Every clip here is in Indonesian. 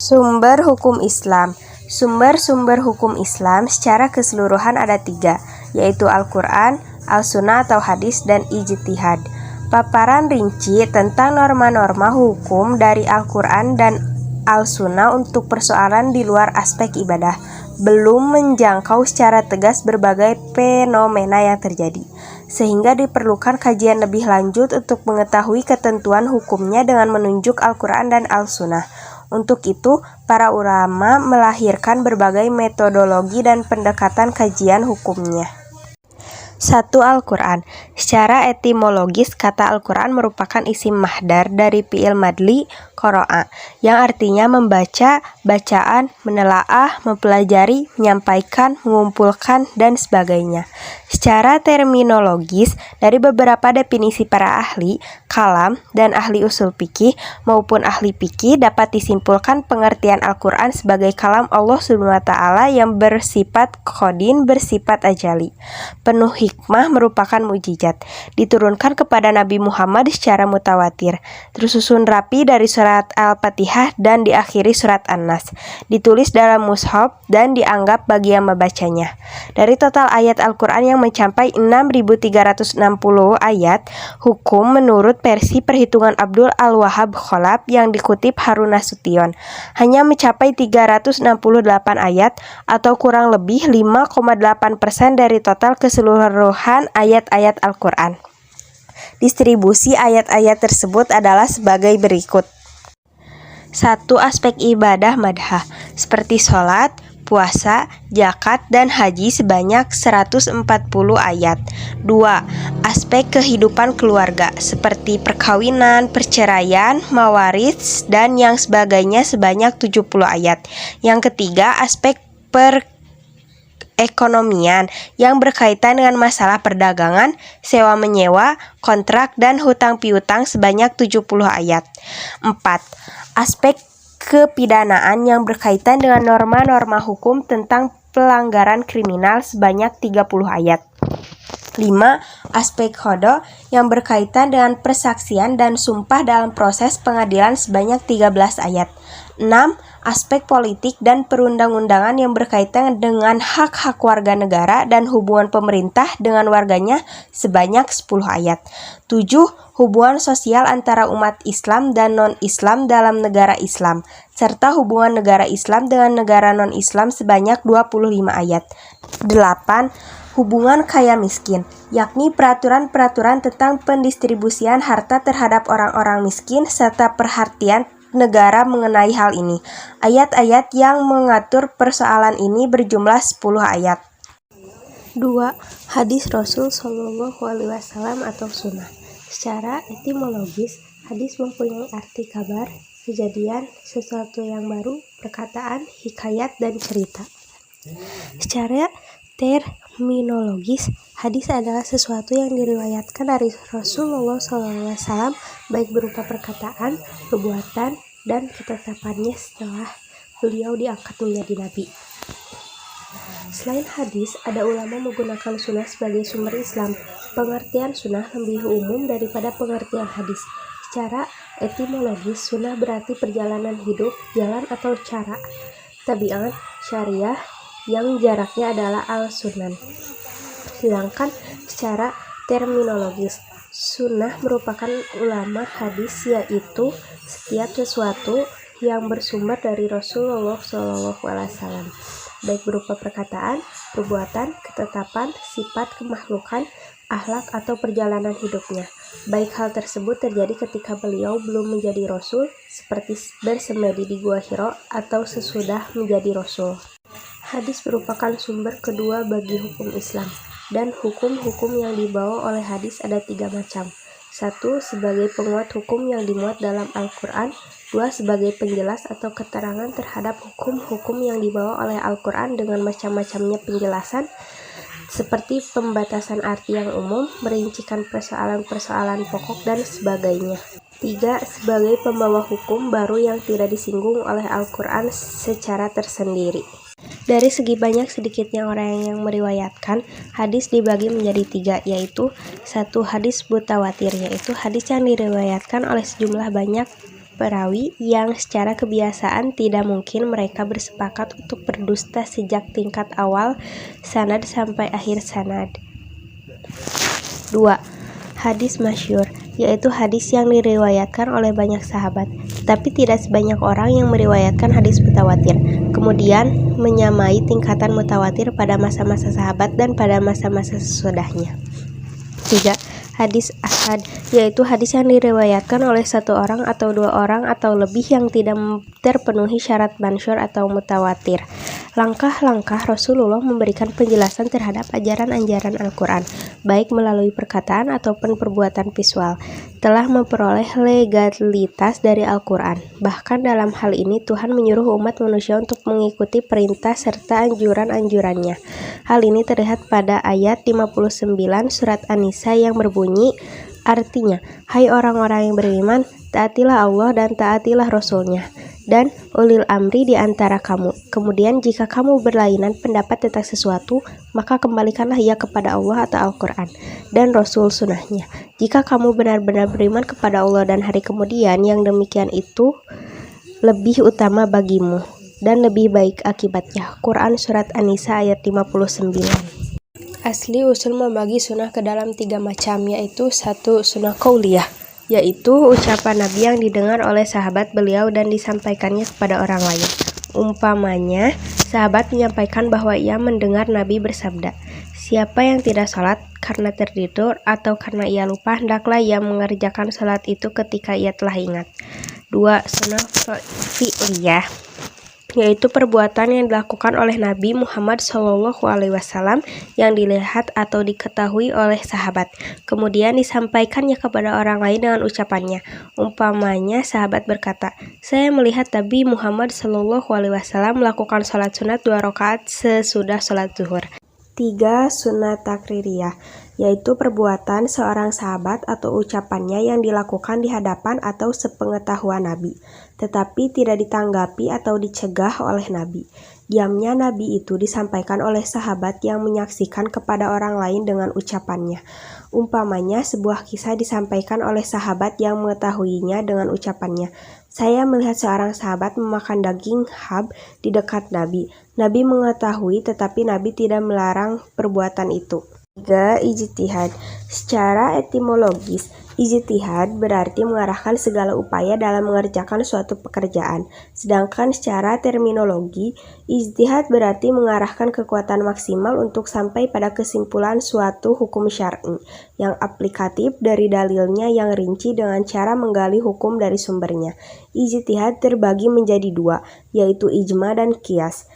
Sumber hukum Islam. Sumber-sumber hukum Islam secara keseluruhan ada 3, yaitu Al-Quran, Al-Sunnah atau hadis, dan ijtihad. Paparan rinci tentang norma-norma hukum dari Al-Quran dan Al-Sunnah untuk persoalan di luar aspek ibadah belum menjangkau secara tegas berbagai fenomena yang terjadi, sehingga diperlukan kajian lebih lanjut untuk mengetahui ketentuan hukumnya dengan menunjuk Al-Quran dan Al-Sunnah. Untuk itu, para ulama melahirkan berbagai metodologi dan pendekatan kajian hukumnya. 1. Al-Quran. Secara etimologis, kata Al-Quran merupakan isim mahdar dari fi'il madli qara'a, yang artinya membaca, bacaan, menelaah, mempelajari, menyampaikan, mengumpulkan, dan sebagainya. Secara terminologis, dari beberapa definisi para ahli kalam dan ahli usul fikih maupun ahli fikih dapat disimpulkan pengertian Al-Quran sebagai kalam Allah SWT yang bersifat qadin, bersifat ajali, penuh hikmah, merupakan mukjizat, diturunkan kepada Nabi Muhammad secara mutawatir, tersusun rapi dari surat Al-Fatihah dan diakhiri surat An-Nas, ditulis dalam mushaf dan dianggap bagi yang membacanya. Dari total ayat Al-Quran yang mencapai 6.360 ayat, hukum menurut versi perhitungan Abdul Al-Wahhab Khalaf yang dikutip Harun Nasution hanya mencapai 368 ayat atau kurang lebih 5,8% dari total keseluruhan ayat-ayat Al-Quran. Distribusi ayat-ayat tersebut adalah sebagai berikut. 1. Aspek ibadah madhah, seperti sholat, puasa, zakat, dan haji sebanyak 140 ayat. 2. Aspek kehidupan keluarga, seperti perkawinan, perceraian, mawaris, dan yang sebagainya sebanyak 70 ayat. Yang ketiga, aspek perekonomian yang berkaitan dengan masalah perdagangan, sewa-menyewa, kontrak, dan hutang piutang sebanyak 70 ayat. 4. Aspek kepidanaan yang berkaitan dengan norma-norma hukum tentang pelanggaran kriminal sebanyak 30 ayat. 5. Aspek qada yang berkaitan dengan persaksian dan sumpah dalam proses pengadilan sebanyak 13 ayat. 6. Aspek politik dan perundang-undangan yang berkaitan dengan hak-hak warga negara dan hubungan pemerintah dengan warganya sebanyak 10 ayat. 7. Hubungan sosial antara umat Islam dan non-Islam dalam negara Islam, serta hubungan negara Islam dengan negara non-Islam sebanyak 25 ayat. 8. Hubungan kaya miskin, yakni peraturan-peraturan tentang pendistribusian harta terhadap orang-orang miskin serta perhatian negara mengenai hal ini. Ayat-ayat yang mengatur persoalan ini berjumlah 10 ayat. 2. Hadis Rasul Shallallahu Alaihi Wasallam atau sunnah. Secara etimologis, hadis mempunyai arti kabar, kejadian, sesuatu yang baru, perkataan, hikayat, dan cerita. Secara terminologis, hadis adalah sesuatu yang diriwayatkan dari Rasulullah SAW, baik berupa perkataan, perbuatan, dan ketetapannya setelah beliau diangkat menjadi nabi. Selain hadis, ada ulama menggunakan sunnah sebagai sumber Islam. Pengertian sunnah lebih umum daripada pengertian hadis. Secara etimologis, sunnah berarti perjalanan hidup, jalan atau cara. Tabiat, syariah, yang jaraknya adalah al-sunan. Sedangkan secara terminologis, sunnah merupakan ulama hadis, yaitu setiap sesuatu yang bersumber dari Rasulullah SAW, baik berupa perkataan, perbuatan, ketetapan, sifat kemakhlukan, akhlak atau perjalanan hidupnya. Baik hal tersebut terjadi ketika beliau belum menjadi Rasul, seperti bersemedi di Gua Hiro, atau sesudah menjadi Rasul. Hadis merupakan sumber kedua bagi hukum Islam, dan hukum-hukum yang dibawa oleh hadis ada 3 macam. 1. Sebagai penguat hukum yang dimuat dalam Al-Quran. 2. Sebagai penjelas atau keterangan terhadap hukum-hukum yang dibawa oleh Al-Quran dengan macam-macamnya penjelasan, seperti pembatasan arti yang umum, merincikan persoalan-persoalan pokok, dan sebagainya. 3. Sebagai pembawa hukum baru yang tidak disinggung oleh Al-Quran secara tersendiri. Dari segi banyak sedikitnya orang yang meriwayatkan, hadis dibagi menjadi 3, yaitu 1. Hadis mutawatir, yaitu hadis yang diriwayatkan oleh sejumlah banyak perawi yang secara kebiasaan tidak mungkin mereka bersepakat untuk berdusta sejak tingkat awal sanad sampai akhir sanad. 2. Hadis masyhur, yaitu hadis yang diriwayatkan oleh banyak sahabat, tetapi tidak sebanyak orang yang meriwayatkan hadis mutawatir, kemudian menyamai tingkatan mutawatir pada masa-masa sahabat dan pada masa-masa sesudahnya. 3. Hadis ahad, yaitu hadis yang diriwayatkan oleh satu orang atau dua orang atau lebih yang tidak terpenuhi syarat mansyur atau mutawatir. Langkah-langkah Rasulullah memberikan penjelasan terhadap ajaran-ajaran Al-Quran, baik melalui perkataan ataupun perbuatan visual, telah memperoleh legalitas dari Al-Quran. Bahkan dalam hal ini Tuhan menyuruh umat manusia untuk mengikuti perintah serta anjuran-anjurannya. Hal ini terlihat pada ayat 59 surat An-Nisa yang berbunyi, artinya, hai orang-orang yang beriman, taatilah Allah dan taatilah Rasul-Nya, dan ulil amri di antara kamu. Kemudian jika kamu berlainan pendapat tentang sesuatu, maka kembalikanlah ia kepada Allah atau Al-Quran dan Rasul sunnahnya. Jika kamu benar-benar beriman kepada Allah dan hari kemudian, yang demikian itu lebih utama bagimu dan lebih baik akibatnya. Quran Surat An-Nisa ayat 59. Asli usul membagi sunnah ke dalam 3 macam, yaitu 1. Sunnah qauliyah, yaitu ucapan Nabi yang didengar oleh sahabat beliau dan disampaikannya kepada orang lain. Umpamanya, sahabat menyampaikan bahwa ia mendengar Nabi bersabda, siapa yang tidak sholat karena tertidur atau karena ia lupa, hendaklah ia mengerjakan sholat itu ketika ia telah ingat. 2. Sunnah fi'liyah, yaitu perbuatan yang dilakukan oleh Nabi Muhammad SAW yang dilihat atau diketahui oleh sahabat, kemudian disampaikannya kepada orang lain dengan ucapannya. Umpamanya, sahabat berkata, saya melihat Nabi Muhammad SAW melakukan sholat sunat 2 rakaat sesudah sholat zuhur. 3. Sunnah takririyah, yaitu perbuatan seorang sahabat atau ucapannya yang dilakukan di hadapan atau sepengetahuan Nabi, tetapi tidak ditanggapi atau dicegah oleh Nabi. Diamnya Nabi itu disampaikan oleh sahabat yang menyaksikan kepada orang lain dengan ucapannya. Umpamanya, sebuah kisah disampaikan oleh sahabat yang mengetahuinya dengan ucapannya, saya melihat seorang sahabat memakan daging hab di dekat Nabi. Nabi mengetahui tetapi Nabi tidak melarang perbuatan itu. 3. Ijtihad. Secara etimologis, ijtihad berarti mengarahkan segala upaya dalam mengerjakan suatu pekerjaan. Sedangkan secara terminologi, ijtihad berarti mengarahkan kekuatan maksimal untuk sampai pada kesimpulan suatu hukum syar'i yang aplikatif dari dalilnya yang rinci dengan cara menggali hukum dari sumbernya. Ijtihad terbagi menjadi 2, yaitu ijma dan qiyas.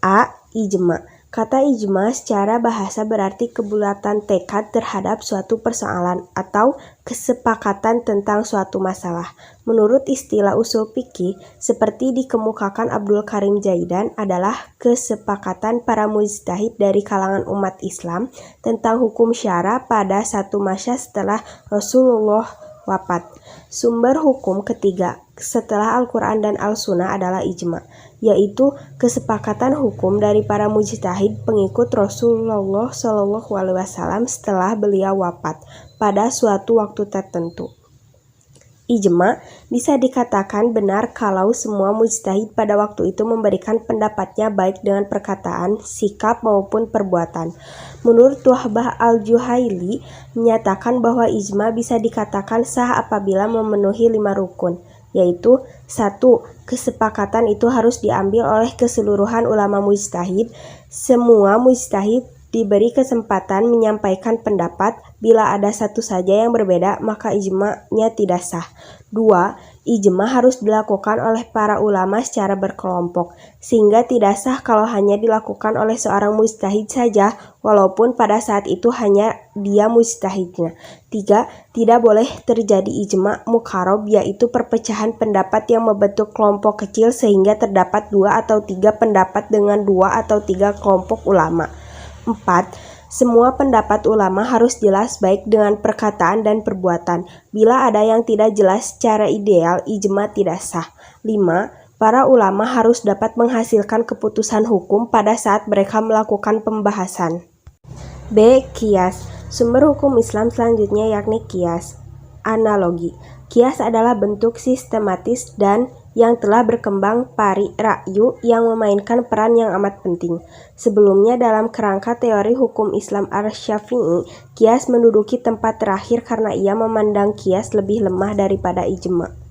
A. Ijma. Kata ijma secara bahasa berarti kebulatan tekad terhadap suatu persoalan atau kesepakatan tentang suatu masalah. Menurut istilah usul fikih, seperti dikemukakan Abdul Karim Jaidan, adalah kesepakatan para mujtahid dari kalangan umat Islam tentang hukum syara pada satu masa setelah Rasulullah wafat. Sumber hukum ketiga setelah Al-Quran dan Al-Sunnah adalah ijma, yaitu kesepakatan hukum dari para mujtahid pengikut Rasulullah SAW setelah beliau wafat pada suatu waktu tertentu. Ijma bisa dikatakan benar kalau semua mujtahid pada waktu itu memberikan pendapatnya baik dengan perkataan, sikap maupun perbuatan. Menurut Wahbah al-Juhaili menyatakan bahwa ijma bisa dikatakan sah apabila memenuhi 5 rukun, yaitu 1. Kesepakatan itu harus diambil oleh keseluruhan ulama mujtahid. Semua mujtahid diberi kesempatan menyampaikan pendapat. Bila ada satu saja yang berbeda, maka ijma-nya tidak sah. 2. Ijma harus dilakukan oleh para ulama secara berkelompok, sehingga tidak sah kalau hanya dilakukan oleh seorang mujtahid saja, walaupun pada saat itu hanya dia mujtahidnya. 3. Tidak boleh terjadi ijma muqarrab, yaitu perpecahan pendapat yang membentuk kelompok kecil sehingga terdapat 2 atau 3 pendapat dengan 2 atau 3 kelompok ulama. 4. Semua pendapat ulama harus jelas baik dengan perkataan dan perbuatan. Bila ada yang tidak jelas secara ideal, ijma tidak sah. 5. Para ulama harus dapat menghasilkan keputusan hukum pada saat mereka melakukan pembahasan. B. Qiyas. Sumber hukum Islam selanjutnya yakni qiyas. Analogi. Kias adalah bentuk sistematis dan yang telah berkembang pari ra'yu yang memainkan peran yang amat penting. Sebelumnya dalam kerangka teori hukum Islam Asy-Syafi'i, kias menduduki tempat terakhir karena ia memandang kias lebih lemah daripada ijma'.